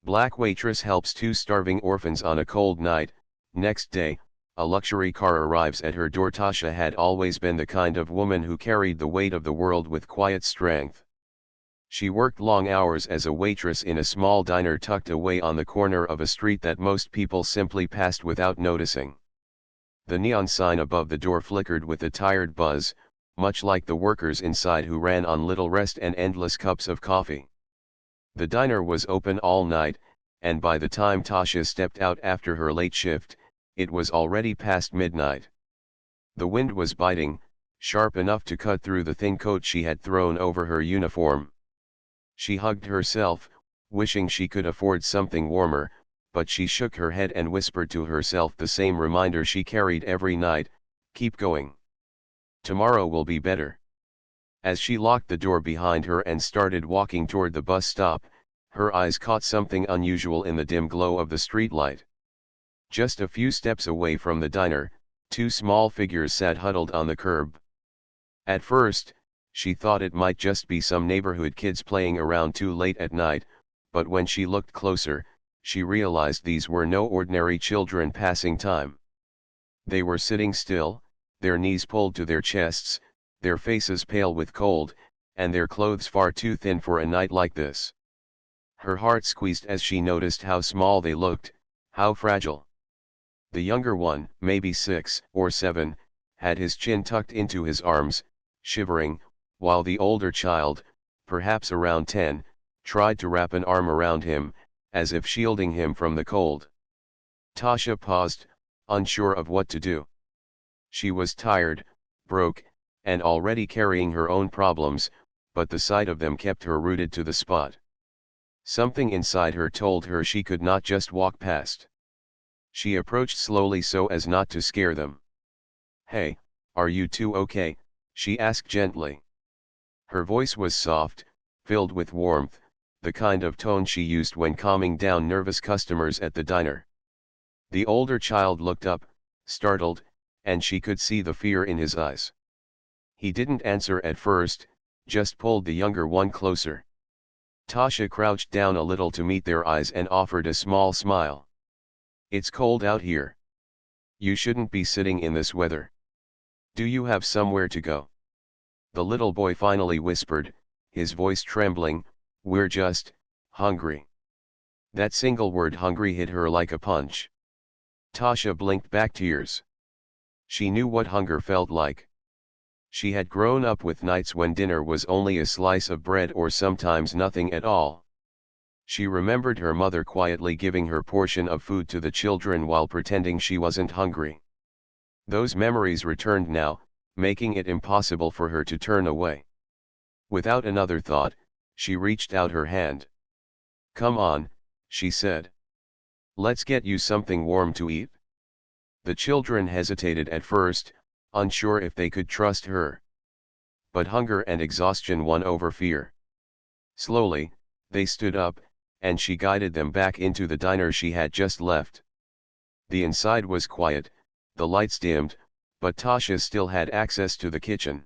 Black Waitress helps two starving orphans on a cold night. Next day, a luxury car arrives at her door. Tasha had always been the kind of woman who carried the weight of the world with quiet strength. She worked long hours as a waitress in a small diner tucked away on the corner of a street that most people simply passed without noticing. The neon sign above the door flickered with a tired buzz, much like the workers inside who ran on little rest and endless cups of coffee. The diner was open all night, and by the time Tasha stepped out after her late shift, it was already past midnight. The wind was biting, sharp enough to cut through the thin coat she had thrown over her uniform. She hugged herself, wishing she could afford something warmer, but she shook her head and whispered to herself the same reminder she carried every night: keep going. Tomorrow will be better. As she locked the door behind her and started walking toward the bus stop, her eyes caught something unusual in the dim glow of the streetlight. Just a few steps away from the diner, two small figures sat huddled on the curb. At first, she thought it might just be some neighborhood kids playing around too late at night, but when she looked closer, she realized these were no ordinary children passing time. They were sitting still, their knees pulled to their chests, their faces pale with cold, and their clothes far too thin for a night like this. Her heart squeezed as she noticed how small they looked, how fragile. The younger one, maybe 6 or 7, had his chin tucked into his arms, shivering, while the older child, perhaps around 10, tried to wrap an arm around him, as if shielding him from the cold. Tasha paused, unsure of what to do. She was tired, broke, and already carrying her own problems, but the sight of them kept her rooted to the spot. Something inside her told her she could not just walk past. She approached slowly so as not to scare them. "Hey, are you two okay?" she asked gently. Her voice was soft, filled with warmth, the kind of tone she used when calming down nervous customers at the diner. The older child looked up, startled, and she could see the fear in his eyes. He didn't answer at first, just pulled the younger one closer. Tasha crouched down a little to meet their eyes and offered a small smile. "It's cold out here. You shouldn't be sitting in this weather. Do you have somewhere to go?" The little boy finally whispered, his voice trembling, "We're just hungry." That single word hungry hit her like a punch. Tasha blinked back, tears. She knew what hunger felt like. She had grown up with nights when dinner was only a slice of bread or sometimes nothing at all. She remembered her mother quietly giving her portion of food to the children while pretending she wasn't hungry. Those memories returned now, making it impossible for her to turn away. Without another thought, she reached out her hand. "Come on," she said. "Let's get you something warm to eat." The children hesitated at first, unsure if they could trust her. But hunger and exhaustion won over fear. Slowly, they stood up, and she guided them back into the diner she had just left. The inside was quiet, the lights dimmed, but Tasha still had access to the kitchen.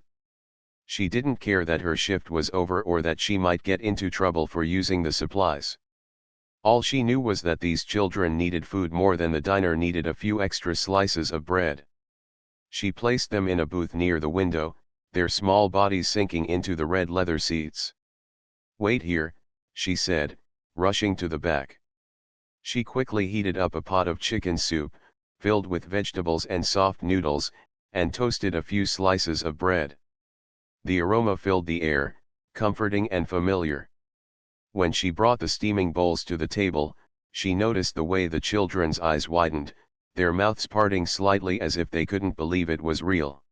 She didn't care that her shift was over or that she might get into trouble for using the supplies. All she knew was that these children needed food more than the diner needed a few extra slices of bread. She placed them in a booth near the window, their small bodies sinking into the red leather seats. "Wait here," she said, rushing to the back. She quickly heated up a pot of chicken soup, filled with vegetables and soft noodles, and toasted a few slices of bread. The aroma filled the air, comforting and familiar. When she brought the steaming bowls to the table, she noticed the way the children's eyes widened, their mouths parting slightly as if they couldn't believe it was real.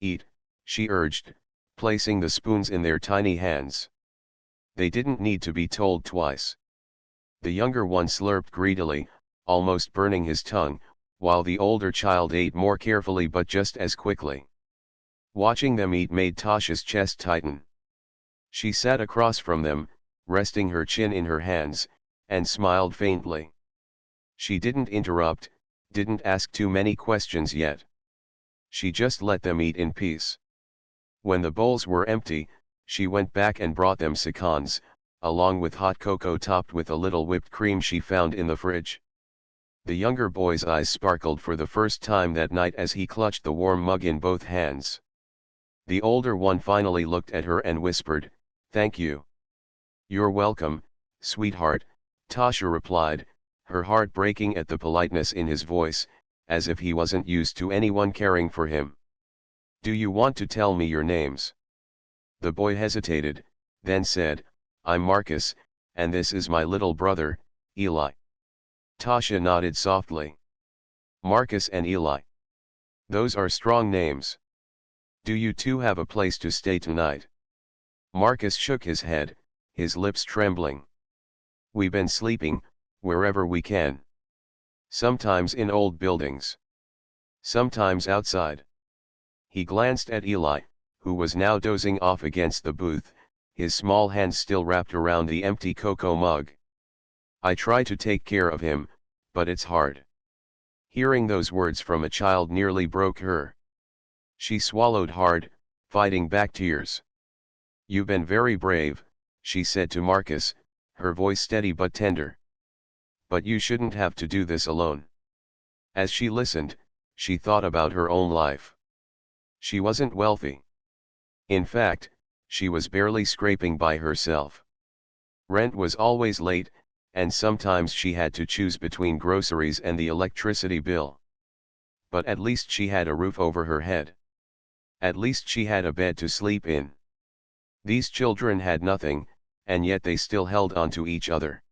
"Eat," she urged, placing the spoons in their tiny hands. They didn't need to be told twice. The younger one slurped greedily, almost burning his tongue, while the older child ate more carefully but just as quickly. Watching them eat made Tasha's chest tighten. She sat across from them, resting her chin in her hands, and smiled faintly. She didn't interrupt, didn't ask too many questions yet. She just let them eat in peace. When the bowls were empty, she went back and brought them seconds, along with hot cocoa topped with a little whipped cream she found in the fridge. The younger boy's eyes sparkled for the first time that night as he clutched the warm mug in both hands. The older one finally looked at her and whispered, "Thank you." "You're welcome, sweetheart," Tasha replied, her heart breaking at the politeness in his voice, as if he wasn't used to anyone caring for him. "Do you want to tell me your names?" The boy hesitated, then said, "I'm Marcus, and this is my little brother, Eli." Tasha nodded softly. "Marcus and Eli. Those are strong names. Do you two have a place to stay tonight?" Marcus shook his head, his lips trembling. "We've been sleeping, wherever we can. Sometimes in old buildings. Sometimes outside." He glanced at Eli, who was now dozing off against the booth, his small hands still wrapped around the empty cocoa mug. "I try to take care of him, but it's hard." Hearing those words from a child nearly broke her. She swallowed hard, fighting back tears. "You've been very brave," she said to Marcus, her voice steady but tender. "But you shouldn't have to do this alone." As she listened, she thought about her own life. She wasn't wealthy. In fact, she was barely scraping by herself. Rent was always late, and sometimes she had to choose between groceries and the electricity bill. But at least she had a roof over her head. At least she had a bed to sleep in. These children had nothing, and yet they still held on to each other.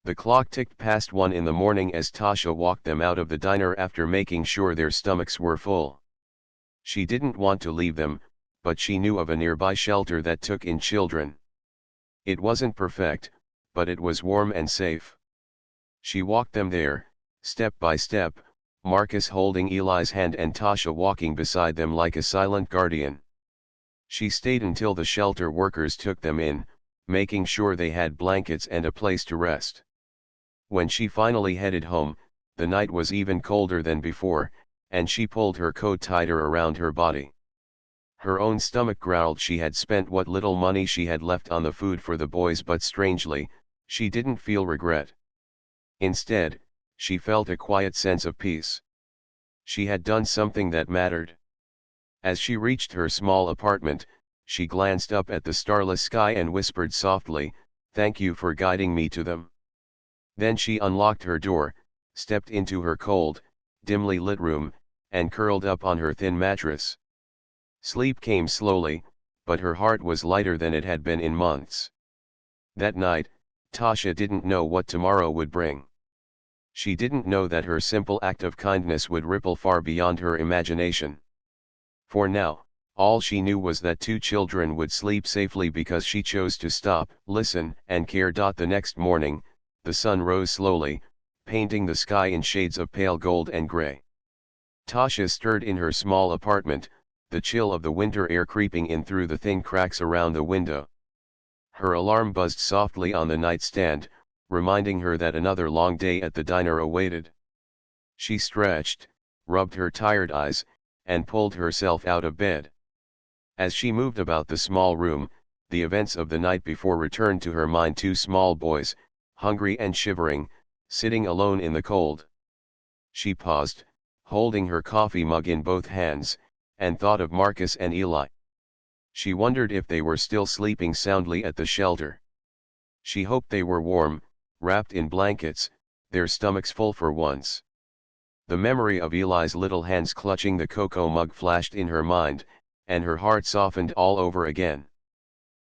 The clock ticked past 1 in the morning as Tasha walked them out of the diner after making sure their stomachs were full. She didn't want to leave them, but she knew of a nearby shelter that took in children. It wasn't perfect, but it was warm and safe. She walked them there, step by step, Marcus holding Eli's hand and Tasha walking beside them like a silent guardian. She stayed until the shelter workers took them in, making sure they had blankets and a place to rest. When she finally headed home, the night was even colder than before, and she pulled her coat tighter around her body. Her own stomach growled she had spent what little money she had left on the food for the boys, but strangely, she didn't feel regret. Instead, she felt a quiet sense of peace. She had done something that mattered. As she reached her small apartment, she glanced up at the starless sky and whispered softly, "Thank you for guiding me to them." Then she unlocked her door, stepped into her cold, dimly lit room, and curled up on her thin mattress. Sleep came slowly, but her heart was lighter than it had been in months. That night, Tasha didn't know what tomorrow would bring. She didn't know that her simple act of kindness would ripple far beyond her imagination. For now, all she knew was that 2 children would sleep safely because she chose to stop, listen, and care. The next morning, the sun rose slowly, painting the sky in shades of pale gold and gray. Tasha stirred in her small apartment, the chill of the winter air creeping in through the thin cracks around the window. Her alarm buzzed softly on the nightstand, reminding her that another long day at the diner awaited. She stretched, rubbed her tired eyes, and pulled herself out of bed. As she moved about the small room, the events of the night before returned to her mind: 2 small boys, hungry and shivering, sitting alone in the cold. She paused, holding her coffee mug in both hands, and thought of Marcus and Eli. She wondered if they were still sleeping soundly at the shelter. She hoped they were warm, wrapped in blankets, their stomachs full for once. The memory of Eli's little hands clutching the cocoa mug flashed in her mind, and her heart softened all over again.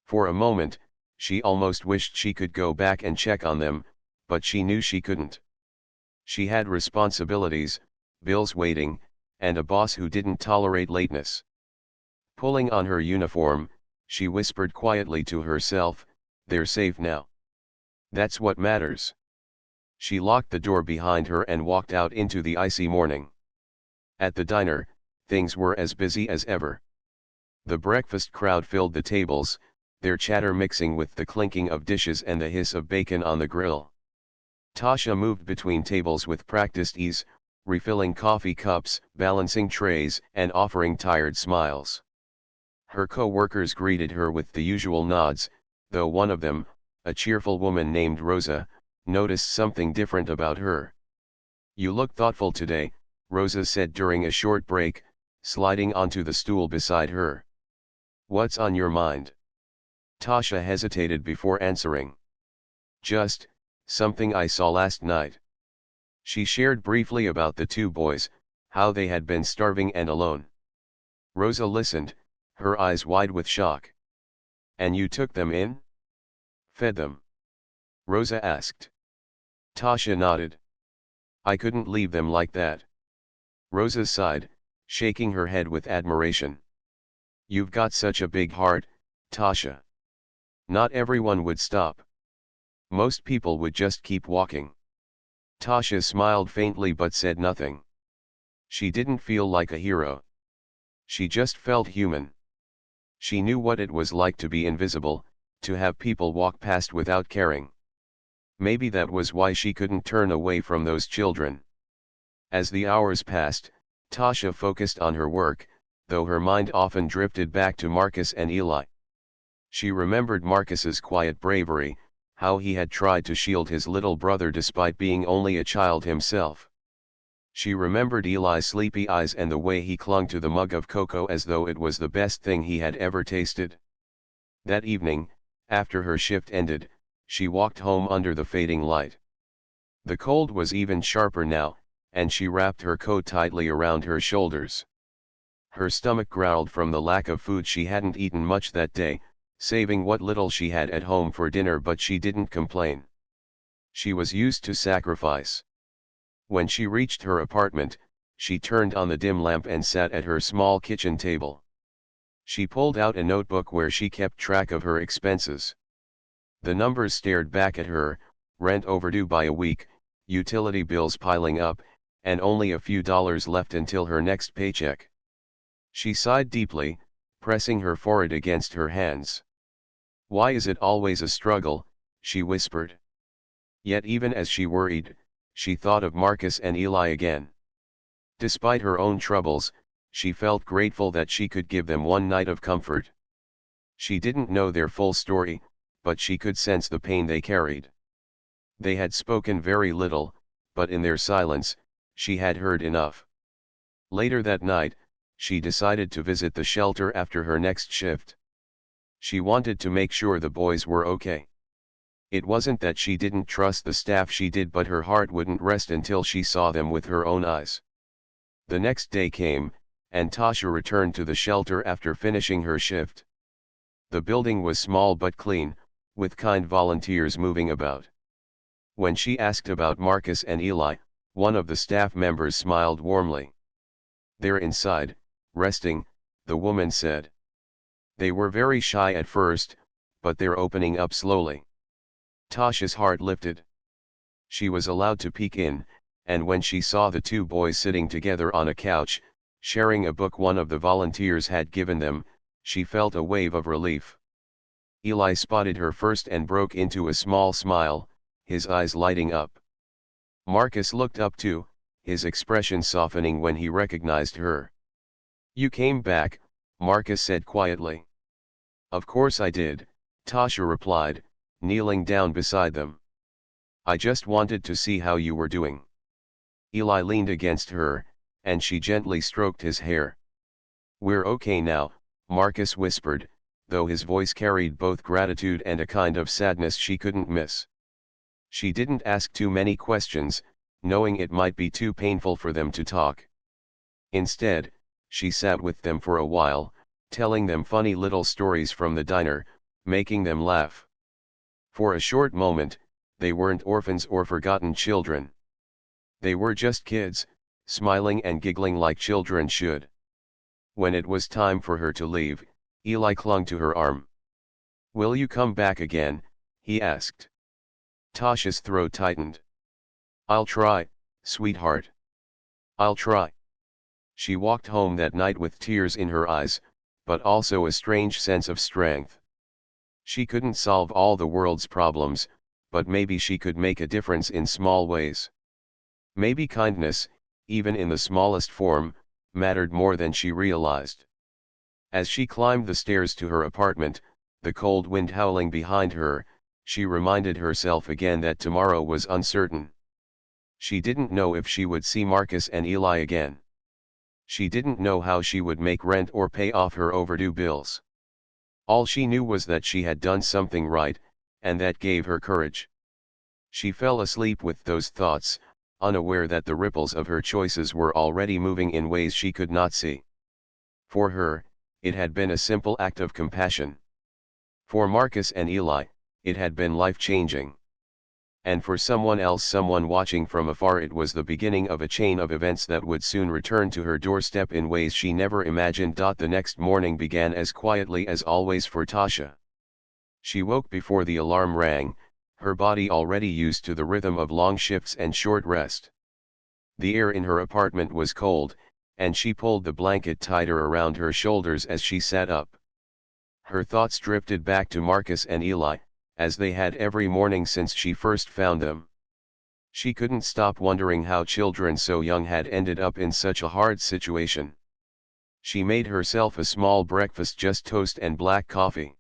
For a moment, she almost wished she could go back and check on them, but she knew she couldn't. She had responsibilities, bills waiting, and a boss who didn't tolerate lateness. Pulling on her uniform, she whispered quietly to herself, "They're safe now. That's what matters." She locked the door behind her and walked out into the icy morning. At the diner, things were as busy as ever. The breakfast crowd filled the tables, their chatter mixing with the clinking of dishes and the hiss of bacon on the grill. Tasha moved between tables with practiced ease, refilling coffee cups, balancing trays, and offering tired smiles. Her co-workers greeted her with the usual nods, though one of them, a cheerful woman named Rosa, noticed something different about her. "You look thoughtful today," Rosa said during a short break, sliding onto the stool beside her. "What's on your mind?" Tasha hesitated before answering. "Just, something I saw last night." She shared briefly about the two boys, how they had been starving and alone. Rosa listened, her eyes wide with shock. "And you took them in? Fed them?" Rosa asked. Tasha nodded. "I couldn't leave them like that." Rosa sighed, shaking her head with admiration. "You've got such a big heart, Tasha. Not everyone would stop. Most people would just keep walking." Tasha smiled faintly but said nothing. She didn't feel like a hero. She just felt human. She knew what it was like to be invisible, to have people walk past without caring. Maybe that was why she couldn't turn away from those children. As the hours passed, Tasha focused on her work, though her mind often drifted back to Marcus and Eli. She remembered Marcus's quiet bravery, how he had tried to shield his little brother despite being only a child himself. She remembered Eli's sleepy eyes and the way he clung to the mug of cocoa as though it was the best thing he had ever tasted. That evening, after her shift ended, she walked home under the fading light. The cold was even sharper now, and she wrapped her coat tightly around her shoulders. Her stomach growled from the lack of food. She hadn't eaten much that day, saving what little she had at home for dinner, but she didn't complain. She was used to sacrifice. When she reached her apartment, she turned on the dim lamp and sat at her small kitchen table. She pulled out a notebook where she kept track of her expenses. The numbers stared back at her: rent overdue by a week, utility bills piling up, and only a few dollars left until her next paycheck. She sighed deeply, pressing her forehead against her hands. "Why is it always a struggle?" she whispered. Yet even as she worried, she thought of Marcus and Eli again. Despite her own troubles, she felt grateful that she could give them one night of comfort. She didn't know their full story, but she could sense the pain they carried. They had spoken very little, but in their silence, she had heard enough. Later that night, she decided to visit the shelter after her next shift. She wanted to make sure the boys were okay. It wasn't that she didn't trust the staff, she did, but her heart wouldn't rest until she saw them with her own eyes. The next day came, and Tasha returned to the shelter after finishing her shift. The building was small but clean, with kind volunteers moving about. When she asked about Marcus and Eli, one of the staff members smiled warmly. "They're inside, resting," the woman said. "They were very shy at first, but they're opening up slowly." Tasha's heart lifted. She was allowed to peek in, and when she saw the two boys sitting together on a couch, sharing a book one of the volunteers had given them, she felt a wave of relief. Eli spotted her first and broke into a small smile, his eyes lighting up. Marcus looked up too, his expression softening when he recognized her. "You came back," Marcus said quietly. "Of course I did," Tasha replied, kneeling down beside them. "I just wanted to see how you were doing." Eli leaned against her, and she gently stroked his hair. "We're okay now," Marcus whispered, though his voice carried both gratitude and a kind of sadness she couldn't miss. She didn't ask too many questions, knowing it might be too painful for them to talk. Instead, she sat with them for a while, telling them funny little stories from the diner, making them laugh. For a short moment, they weren't orphans or forgotten children. They were just kids, smiling and giggling like children should. When it was time for her to leave, Eli clung to her arm. "Will you come back again?" he asked. Tasha's throat tightened. "I'll try, sweetheart. I'll try." She walked home that night with tears in her eyes, but also a strange sense of strength. She couldn't solve all the world's problems, but maybe she could make a difference in small ways. Maybe kindness, even in the smallest form, mattered more than she realized. As she climbed the stairs to her apartment, the cold wind howling behind her, She reminded herself again that tomorrow was uncertain. She didn't know if she would see Marcus and Eli again. She didn't know how she would make rent or pay off her overdue bills. All she knew was that she had done something right, and that gave her courage. She fell asleep with those thoughts, unaware that the ripples of her choices were already moving in ways she could not see. For her, it had been a simple act of compassion. For Marcus and Eli, it had been life-changing. And for someone else, someone watching from afar, it was the beginning of a chain of events that would soon return to her doorstep in ways she never imagined. The next morning began as quietly as always for Tasha. She woke before the alarm rang, her body already used to the rhythm of long shifts and short rest. The air in her apartment was cold, and she pulled the blanket tighter around her shoulders as she sat up. Her thoughts drifted back to Marcus and Eli, as they had every morning since she first found them. She couldn't stop wondering how children so young had ended up in such a hard situation. She made herself a small breakfast, just toast and black coffee.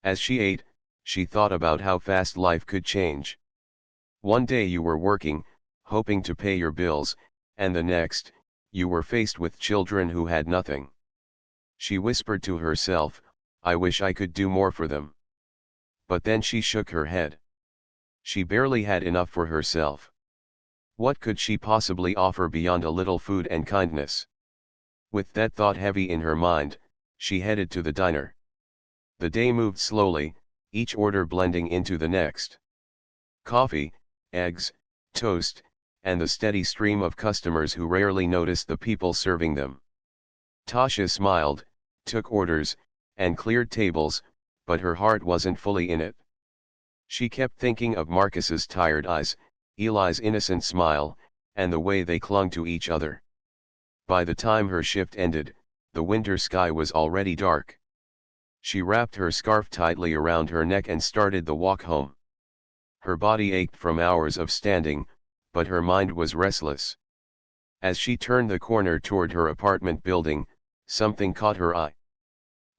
As she ate, she thought about how fast life could change. One day you were working, hoping to pay your bills, and the next, you were faced with children who had nothing. She whispered to herself, "I wish I could do more for them." But then she shook her head. She barely had enough for herself. What could she possibly offer beyond a little food and kindness? With that thought heavy in her mind, she headed to the diner. The day moved slowly, each order blending into the next. Coffee, eggs, toast, and the steady stream of customers who rarely noticed the people serving them. Tasha smiled, took orders, and cleared tables, but her heart wasn't fully in it. She kept thinking of Marcus's tired eyes, Eli's innocent smile, and the way they clung to each other. By the time her shift ended, the winter sky was already dark. She wrapped her scarf tightly around her neck and started the walk home. Her body ached from hours of standing, but her mind was restless. As she turned the corner toward her apartment building, something caught her eye.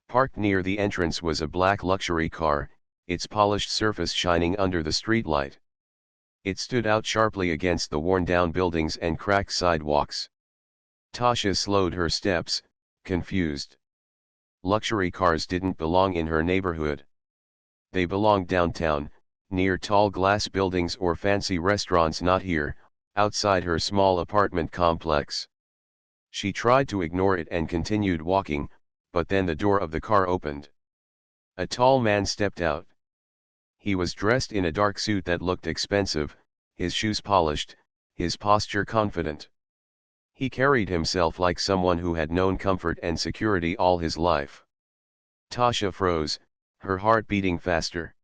Parked near the entrance was a black luxury car, its polished surface shining under the streetlight. It stood out sharply against the worn-down buildings and cracked sidewalks. Tasha slowed her steps, confused. Luxury cars didn't belong in her neighborhood. They belonged downtown, near tall glass buildings or fancy restaurants, not here, outside her small apartment complex. She tried to ignore it and continued walking, but then the door of the car opened. A tall man stepped out. He was dressed in a dark suit that looked expensive, his shoes polished, his posture confident. He carried himself like someone who had known comfort and security all his life. Tasha froze, her heart beating faster.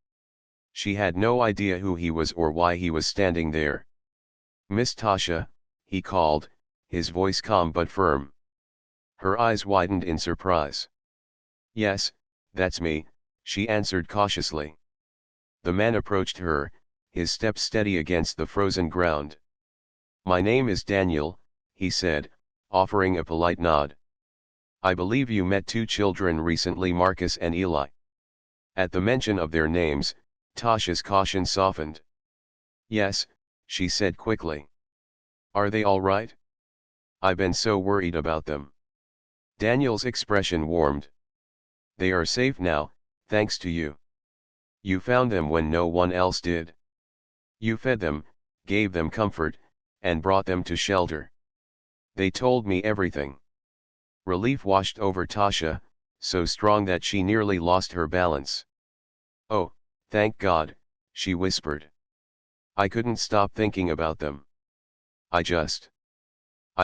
She had no idea who he was or why he was standing there. "Miss Tasha," he called, his voice calm but firm. Her eyes widened in surprise. "Yes, that's me," she answered cautiously. The man approached her, his step steady against the frozen ground. "My name is Daniel," he said, offering a polite nod. "I believe you met two children recently, Marcus and Eli." At the mention of their names, Tasha's caution softened. "Yes," she said quickly. "Are they all right? I've been so worried about them." Daniel's expression warmed. "They are safe now, thanks to you. You found them when no one else did. You fed them, gave them comfort, and brought them to shelter. They told me everything." Relief washed over Tasha, so strong that she nearly lost her balance. "Oh, thank God," she whispered. "I couldn't stop thinking about them. I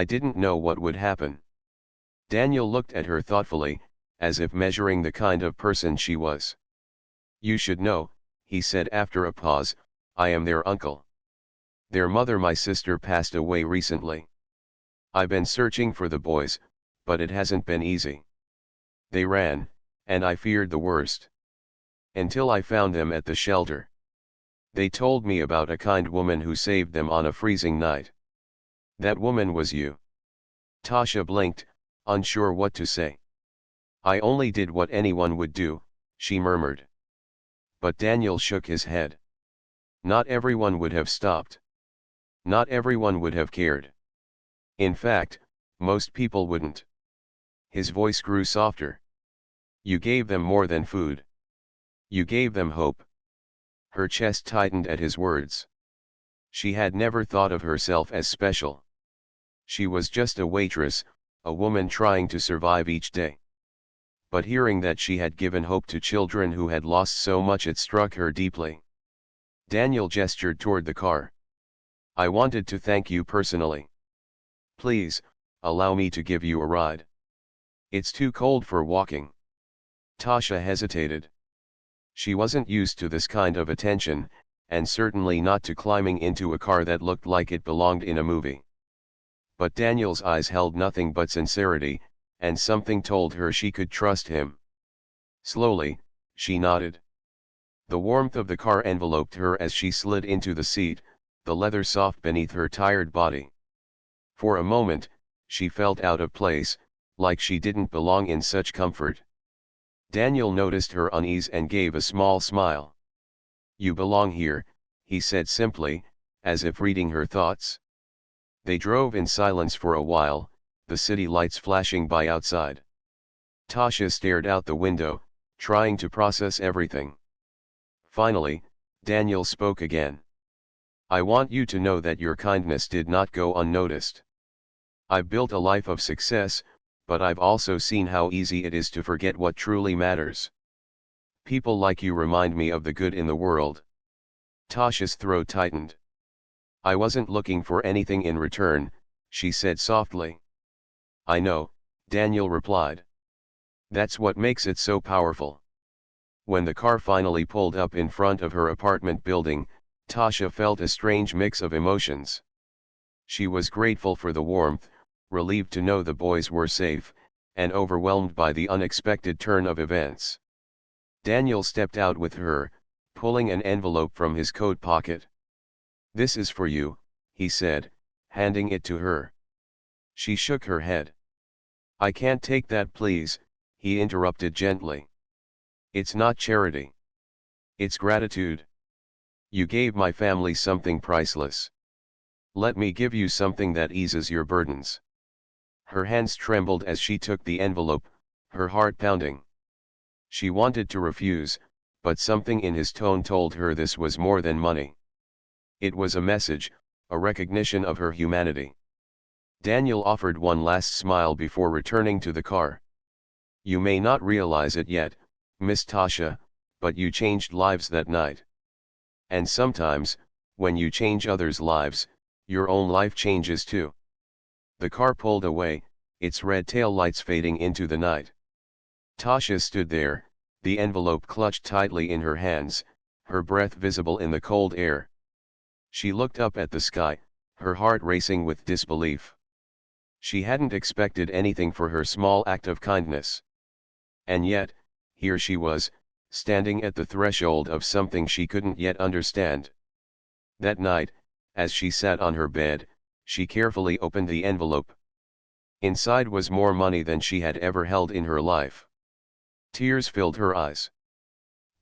didn't know what would happen." Daniel looked at her thoughtfully, as if measuring the kind of person she was. "You should know," he said after a pause, "I am their uncle. Their mother, my sister, passed away recently. I've been searching for the boys, but it hasn't been easy. They ran, and I feared the worst. Until I found them at the shelter. They told me about a kind woman who saved them on a freezing night. That woman was you." Tasha blinked, unsure what to say. "I only did what anyone would do," she murmured. But Daniel shook his head. Not everyone would have stopped. Not everyone would have cared. In fact, most people wouldn't. His voice grew softer. You gave them more than food. You gave them hope. Her chest tightened at his words. She had never thought of herself as special. She was just a waitress, a woman trying to survive each day. But hearing that she had given hope to children who had lost so much, it struck her deeply. Daniel gestured toward the car. I wanted to thank you personally. Please, allow me to give you a ride. It's too cold for walking. Tasha hesitated. She wasn't used to this kind of attention, and certainly not to climbing into a car that looked like it belonged in a movie. But Daniel's eyes held nothing but sincerity, and something told her she could trust him. Slowly, she nodded. The warmth of the car enveloped her as she slid into the seat, the leather soft beneath her tired body. For a moment, she felt out of place, like she didn't belong in such comfort. Daniel noticed her unease and gave a small smile. You belong here, he said simply, as if reading her thoughts. They drove in silence for a while, the city lights flashing by outside. Tasha stared out the window, trying to process everything. Finally, Daniel spoke again. I want you to know that your kindness did not go unnoticed. I've built a life of success, but I've also seen how easy it is to forget what truly matters. People like you remind me of the good in the world. Tasha's throat tightened. I wasn't looking for anything in return, she said softly. I know, Daniel replied. That's what makes it so powerful. When the car finally pulled up in front of her apartment building, Tasha felt a strange mix of emotions. She was grateful for the warmth, relieved to know the boys were safe, and overwhelmed by the unexpected turn of events. Daniel stepped out with her, pulling an envelope from his coat pocket. This is for you, he said, handing it to her. She shook her head. I can't take that, please, he interrupted gently. It's not charity. It's gratitude. You gave my family something priceless. Let me give you something that eases your burdens. Her hands trembled as she took the envelope, her heart pounding. She wanted to refuse, but something in his tone told her this was more than money. It was a message, a recognition of her humanity. Daniel offered one last smile before returning to the car. You may not realize it yet, Miss Tasha, but you changed lives that night. And sometimes, when you change others' lives, your own life changes too. The car pulled away, its red tail lights fading into the night. Tasha stood there, the envelope clutched tightly in her hands, her breath visible in the cold air. She looked up at the sky, her heart racing with disbelief. She hadn't expected anything for her small act of kindness. And yet, here she was, standing at the threshold of something she couldn't yet understand. That night, as she sat on her bed, she carefully opened the envelope. Inside was more money than she had ever held in her life. Tears filled her eyes.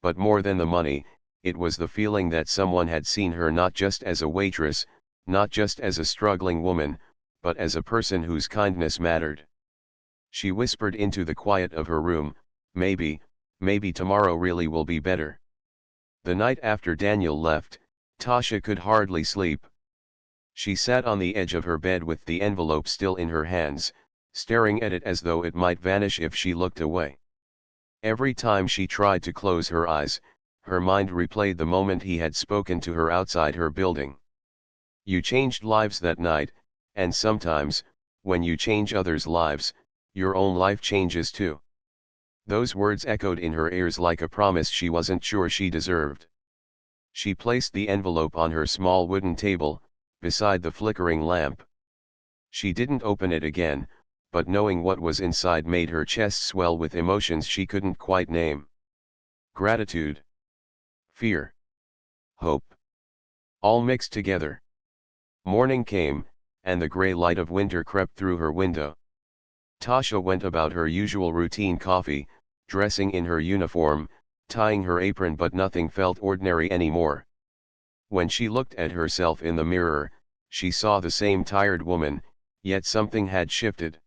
But more than the money, it was the feeling that someone had seen her not just as a waitress, not just as a struggling woman, but as a person whose kindness mattered. She whispered into the quiet of her room, maybe tomorrow really will be better. The night after Daniel left, Tasha could hardly sleep. She sat on the edge of her bed with the envelope still in her hands, staring at it as though it might vanish if she looked away. Every time she tried to close her eyes, her mind replayed the moment he had spoken to her outside her building. You changed lives that night, and sometimes, when you change others' lives, your own life changes too. Those words echoed in her ears like a promise she wasn't sure she deserved. She placed the envelope on her small wooden table, beside the flickering lamp. She didn't open it again, but knowing what was inside made her chest swell with emotions she couldn't quite name. Gratitude. Fear. Hope. All mixed together. Morning came, and the gray light of winter crept through her window. Tasha went about her usual routine: coffee, dressing in her uniform, tying her apron, but nothing felt ordinary anymore. When she looked at herself in the mirror, she saw the same tired woman, yet something had shifted.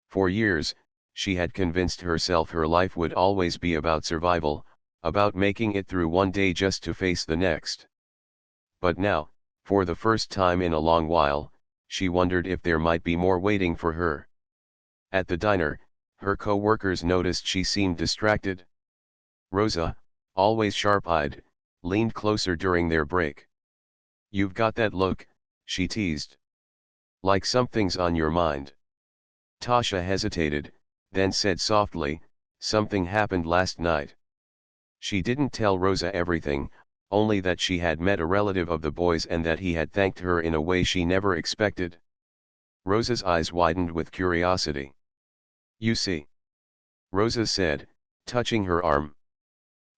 For years, she had convinced herself her life would always be about survival, about making it through one day just to face the next. But now, for the first time in a long while, she wondered if there might be more waiting for her. At the diner, her co-workers noticed she seemed distracted. Rosa, always sharp-eyed, leaned closer during their break. "You've got that look," she teased. "Like something's on your mind." Tasha hesitated, then said softly, "Something happened last night." She didn't tell Rosa everything, only that she had met a relative of the boys and that he had thanked her in a way she never expected. Rosa's eyes widened with curiosity. "You see," Rosa said, touching her arm.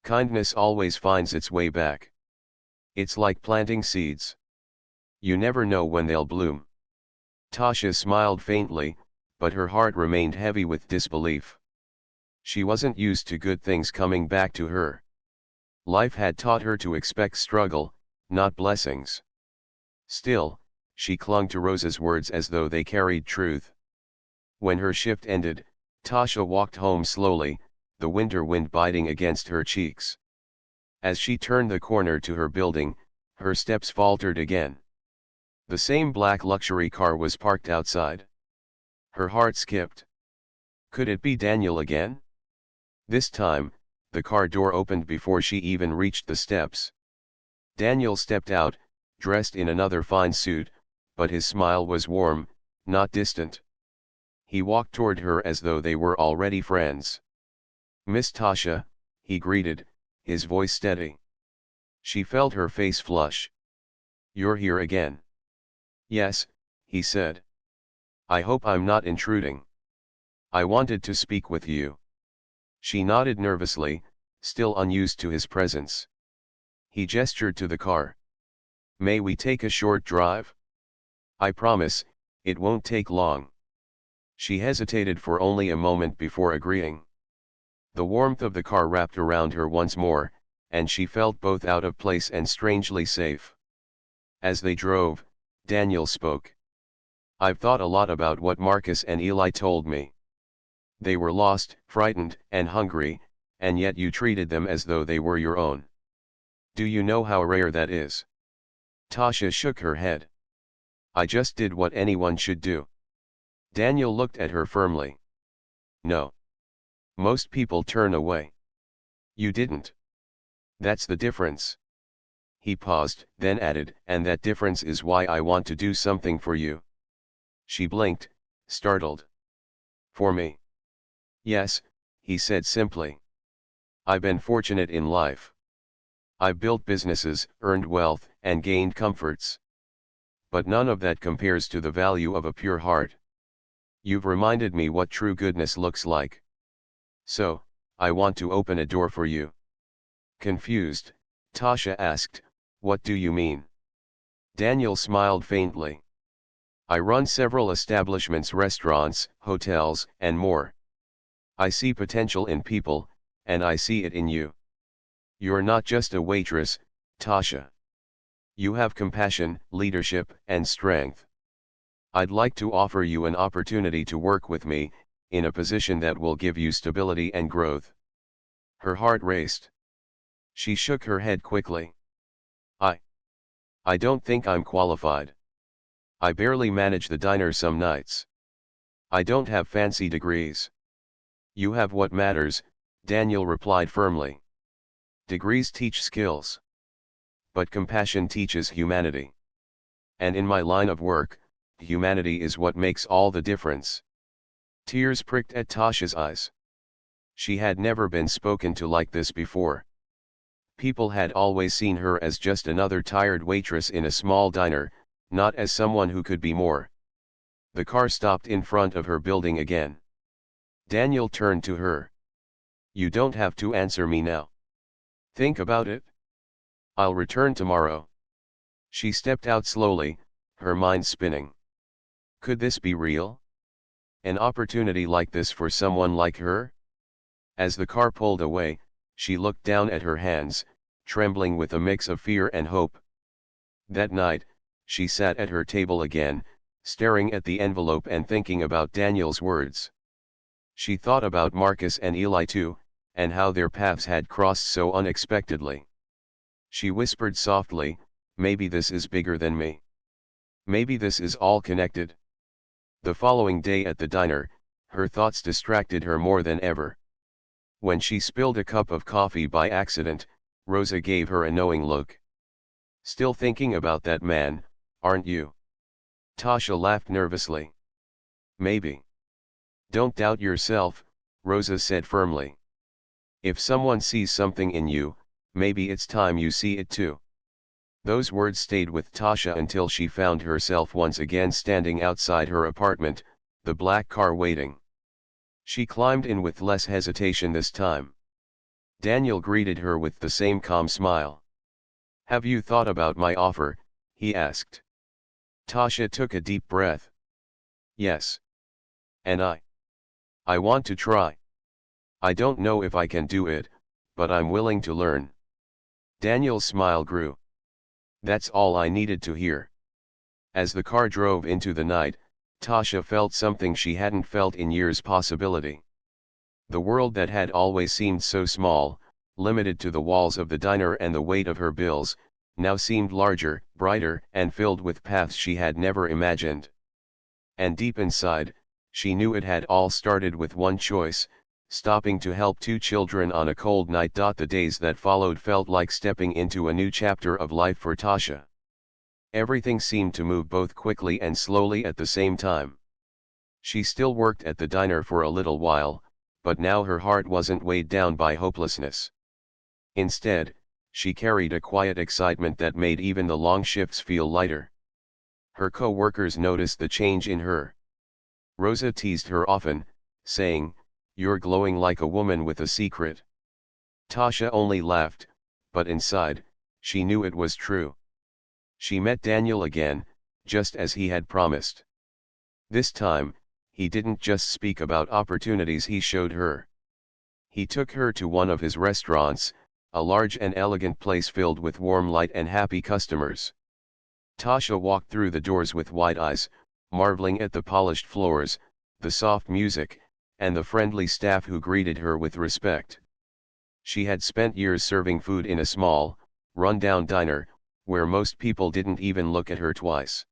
"Kindness always finds its way back. It's like planting seeds. You never know when they'll bloom." Tasha smiled faintly, but her heart remained heavy with disbelief. She wasn't used to good things coming back to her. Life had taught her to expect struggle, not blessings. Still, she clung to Rosa's words as though they carried truth. When her shift ended, Tasha walked home slowly, the winter wind biting against her cheeks. As she turned the corner to her building, her steps faltered again. The same black luxury car was parked outside. Her heart skipped. Could it be Daniel again? This time, the car door opened before she even reached the steps. Daniel stepped out, dressed in another fine suit, but his smile was warm, not distant. He walked toward her as though they were already friends. "Miss Tasha," he greeted, his voice steady. She felt her face flush. "You're here again." "Yes," he said. "I hope I'm not intruding." "I wanted to speak with you." She nodded nervously, still unused to his presence. He gestured to the car. "May we take a short drive?" "I promise, it won't take long." She hesitated for only a moment before agreeing. The warmth of the car wrapped around her once more, and she felt both out of place and strangely safe. As they drove, Daniel spoke. "I've thought a lot about what Marcus and Eli told me. They were lost, frightened, and hungry, and yet you treated them as though they were your own. Do you know how rare that is?" Tasha shook her head. "I just did what anyone should do." Daniel looked at her firmly. "No. Most people turn away. You didn't. That's the difference." He paused, then added, "And that difference is why I want to do something for you." She blinked, startled. "For me?" "Yes," he said simply. "I've been fortunate in life. I've built businesses, earned wealth, and gained comforts. But none of that compares to the value of a pure heart. You've reminded me what true goodness looks like. So, I want to open a door for you." Confused, Tasha asked, "What do you mean?" Daniel smiled faintly. "I run several establishments, restaurants, hotels, and more. I see potential in people, and I see it in you. You're not just a waitress, Tasha. You have compassion, leadership, and strength. I'd like to offer you an opportunity to work with me, in a position that will give you stability and growth." Her heart raced. She shook her head quickly. I don't think I'm qualified. I barely manage the diner some nights. I don't have fancy degrees." "You have what matters," Daniel replied firmly. "Degrees teach skills. But compassion teaches humanity. And in my line of work, humanity is what makes all the difference." Tears pricked at Tasha's eyes. She had never been spoken to like this before. People had always seen her as just another tired waitress in a small diner, not as someone who could be more. The car stopped in front of her building again. Daniel turned to her. "You don't have to answer me now. Think about it. I'll return tomorrow." She stepped out slowly, her mind spinning. Could this be real? An opportunity like this for someone like her? As the car pulled away, She looked down at her hands, trembling with a mix of fear and hope. That night, she sat at her table again, staring at the envelope and thinking about Daniel's words. She thought about Marcus and Eli too, and how their paths had crossed so unexpectedly. She whispered softly, "Maybe this is bigger than me. Maybe this is all connected." The following day at the diner, her thoughts distracted her more than ever. When she spilled a cup of coffee by accident, Rosa gave her a knowing look. "Still thinking about that man, aren't you?" Tasha laughed nervously. "Maybe." "Don't doubt yourself," Rosa said firmly. "If someone sees something in you, maybe it's time you see it too." Those words stayed with Tasha until she found herself once again standing outside her apartment, the black car waiting. She climbed in with less hesitation this time. Daniel greeted her with the same calm smile. "Have you thought about my offer?" he asked. Tasha took a deep breath. "Yes. And I want to try. I don't know if I can do it, but I'm willing to learn." Daniel's smile grew. "That's all I needed to hear." As the car drove into the night, Tasha felt something she hadn't felt in years: possibility. The world that had always seemed so small, limited to the walls of the diner and the weight of her bills, now seemed larger, brighter, and filled with paths she had never imagined. And deep inside, she knew it had all started with one choice: stopping to help two children on a cold night. The days that followed felt like stepping into a new chapter of life for Tasha. Everything seemed to move both quickly and slowly at the same time. She still worked at the diner for a little while, but now her heart wasn't weighed down by hopelessness. Instead, she carried a quiet excitement that made even the long shifts feel lighter. Her co-workers noticed the change in her. Rosa teased her often, saying, "You're glowing like a woman with a secret." Tasha only laughed, but inside, she knew it was true. She met Daniel again, just as he had promised. This time, he didn't just speak about opportunities he showed her. He took her to one of his restaurants, a large and elegant place filled with warm light and happy customers. Tasha walked through the doors with wide eyes, marveling at the polished floors, the soft music, and the friendly staff who greeted her with respect. She had spent years serving food in a small, run-down diner, where most people didn't even look at her twice.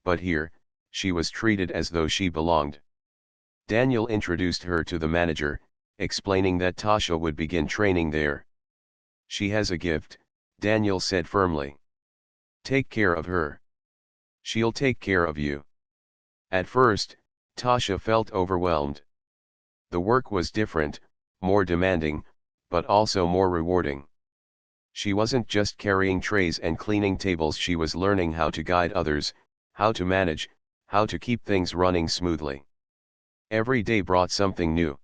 But here, she was treated as though she belonged. Daniel introduced her to the manager, explaining that Tasha would begin training there. "She has a gift," Daniel said firmly. "Take care of her. She'll take care of you." At first, Tasha felt overwhelmed. The work was different, more demanding, but also more rewarding. She wasn't just carrying trays and cleaning tables, she was learning how to guide others, how to manage, how to keep things running smoothly. Every day brought something new.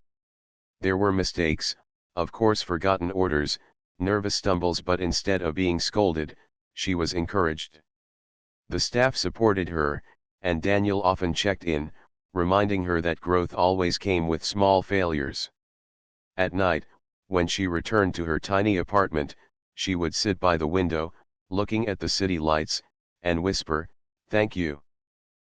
There were mistakes, of course, forgotten orders, nervous stumbles, but instead of being scolded, she was encouraged. The staff supported her, and Daniel often checked in, reminding her that growth always came with small failures. At night, when she returned to her tiny apartment, she would sit by the window, looking at the city lights, and whisper, "Thank you."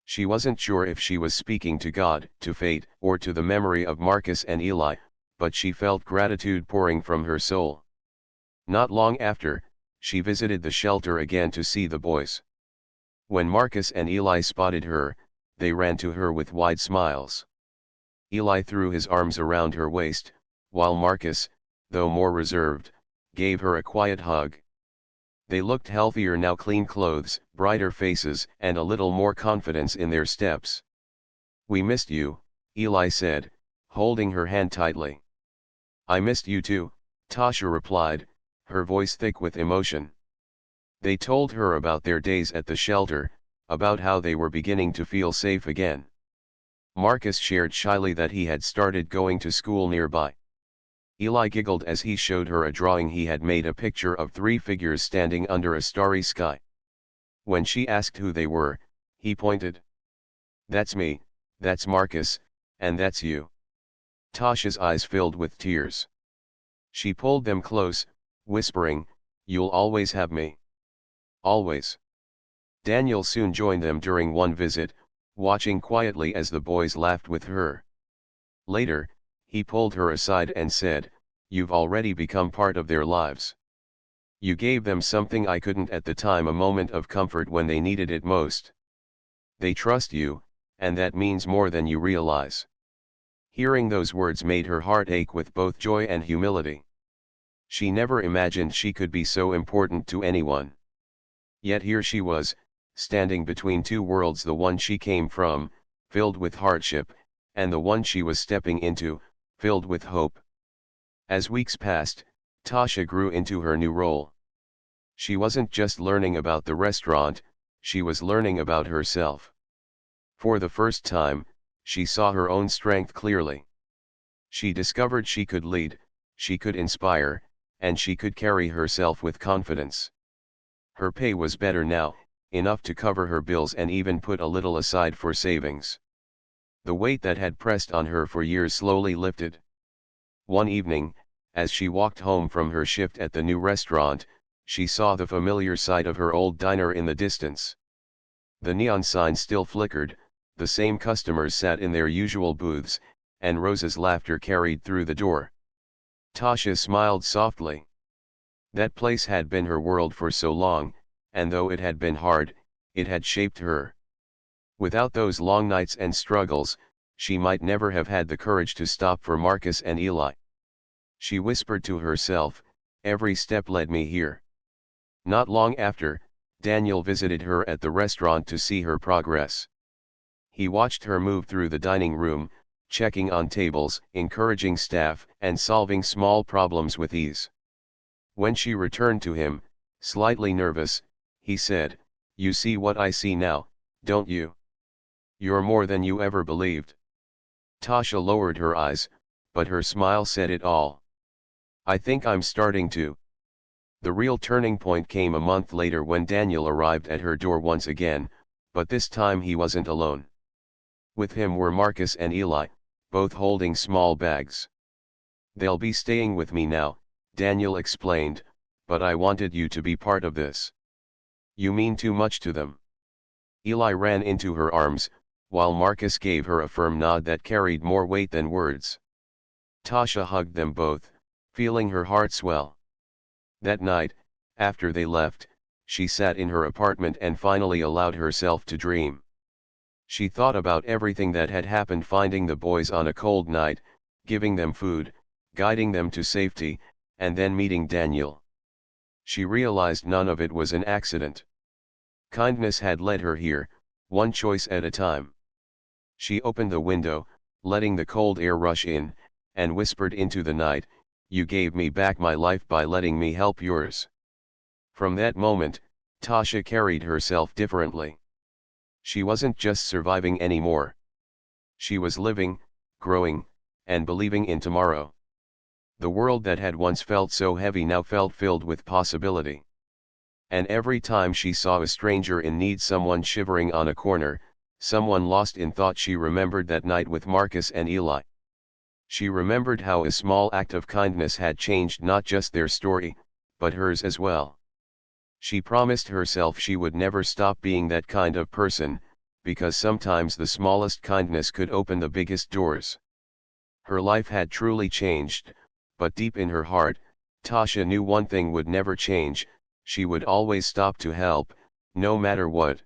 She wasn't sure if she was speaking to God, to fate, or to the memory of Marcus and Eli, but she felt gratitude pouring from her soul. Not long after, she visited the shelter again to see the boys. When Marcus and Eli spotted her, they ran to her with wide smiles. Eli threw his arms around her waist, while Marcus, though more reserved, gave her a quiet hug. They looked healthier now: clean clothes, brighter faces, and a little more confidence in their steps. "We missed you," Eli said, holding her hand tightly. "I missed you too," Tasha replied, her voice thick with emotion. They told her about their days at the shelter, about how they were beginning to feel safe again. Marcus shared shyly that he had started going to school nearby. Eli giggled as he showed her a drawing he had made, a picture of three figures standing under a starry sky. When she asked who they were, he pointed. "That's me, that's Marcus, and that's you." Tasha's eyes filled with tears. She pulled them close, whispering, "You'll always have me. Always." Daniel soon joined them during one visit, watching quietly as the boys laughed with her. Later, he pulled her aside and said, "You've already become part of their lives. You gave them something I couldn't at the time, a moment of comfort when they needed it most. They trust you, and that means more than you realize." Hearing those words made her heart ache with both joy and humility. She never imagined she could be so important to anyone. Yet here she was, standing between two worlds, the one she came from, filled with hardship, and the one she was stepping into, filled with hope. As weeks passed, Tasha grew into her new role. She wasn't just learning about the restaurant, she was learning about herself. For the first time, she saw her own strength clearly. She discovered she could lead, she could inspire, and she could carry herself with confidence. Her pay was better now, enough to cover her bills and even put a little aside for savings. The weight that had pressed on her for years slowly lifted. One evening, as she walked home from her shift at the new restaurant, she saw the familiar sight of her old diner in the distance. The neon sign still flickered, the same customers sat in their usual booths, and Rose's laughter carried through the door. Tasha smiled softly. That place had been her world for so long, and though it had been hard, it had shaped her. Without those long nights and struggles, she might never have had the courage to stop for Marcus and Eli. She whispered to herself, "Every step led me here." Not long after, Daniel visited her at the restaurant to see her progress. He watched her move through the dining room, checking on tables, encouraging staff, and solving small problems with ease. When she returned to him, slightly nervous, he said, "You see what I see now, don't you? You're more than you ever believed." Tasha lowered her eyes, but her smile said it all. "I think I'm starting to." The real turning point came a month later when Daniel arrived at her door once again, but this time he wasn't alone. With him were Marcus and Eli, both holding small bags. "They'll be staying with me now," Daniel explained, "but I wanted you to be part of this. You mean too much to them." Eli ran into her arms, while Marcus gave her a firm nod that carried more weight than words. Tasha hugged them both, feeling her heart swell. That night, after they left, she sat in her apartment and finally allowed herself to dream. She thought about everything that had happened, finding the boys on a cold night, giving them food, guiding them to safety, and then meeting Daniel. She realized none of it was an accident. Kindness had led her here, one choice at a time. She opened the window, letting the cold air rush in, and whispered into the night, "You gave me back my life by letting me help yours." From that moment, Tasha carried herself differently. She wasn't just surviving anymore. She was living, growing, and believing in tomorrow. The world that had once felt so heavy now felt filled with possibility. And every time she saw a stranger in need, someone shivering on a corner, someone lost in thought, she remembered that night with Marcus and Eli. She remembered how a small act of kindness had changed not just their story, but hers as well. She promised herself she would never stop being that kind of person, because sometimes the smallest kindness could open the biggest doors. Her life had truly changed, but deep in her heart, Tasha knew one thing would never change: she would always stop to help, no matter what.